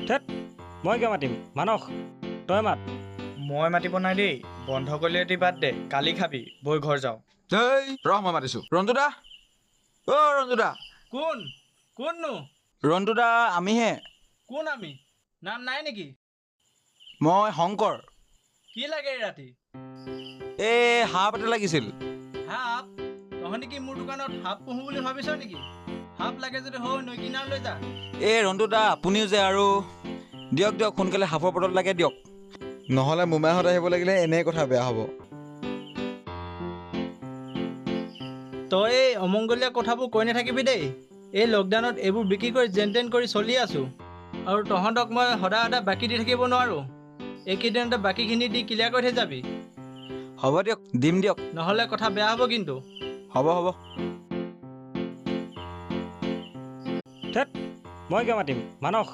থেত মই কিয় মাতিম মানস তই মাত। মই মাতিব নাই দেই, বন্ধ কৰিলে দি বাদ দে, কালি খাবি, বৈ ঘৰ যাওঁ। এই ৰহ মই মাতিছোঁ। ৰঞ্জু দা, অ' ৰঞ্জু দা। কোন কোননো? ৰঞ্জু দা আমিহে। কোন আমি? নাম নাই নেকি? মই শংকৰ। কি লাগে এই ৰাতি? এই সাপ এটা লাগিছিল। সাপ? তহঁতি কি মোৰ দোকানত সাপ পুহো বুলি ভাবিছ নেকি? সাপ লাগে যদি হৈ নৈ কিনাৰ লৈ যা। এই ৰঞ্জু দা আপুনিও যে আৰু দিয়ক দিয়ক সোনকালে সাপৰ বটল লাগে দিয়ক। নহ'লে মোমাইহঁত আহিব লাগিলে এনেই কথা বেয়া হ'ব। তই এই অমংগলীয়া কথাবোৰ কৈ নাথাকিবি দেই। এই লকডাউনত এইবোৰ বিক্ৰী কৰি যেন তেন কৰি চলি আছোঁ। আৰু তহঁতক মই সদায় সদায় বাকী দি থাকিব নোৱাৰোঁ। এইকেইদিনতে বাকীখিনি দি ক্লিয়াৰ কৰি থৈ যাবি। হ'ব দিয়ক দিম দিয়ক। নহ'লে কথা বেয়া হ'ব কিন্তু। হ'ব হ'ব। থেত মই কিয় মাতিম মানস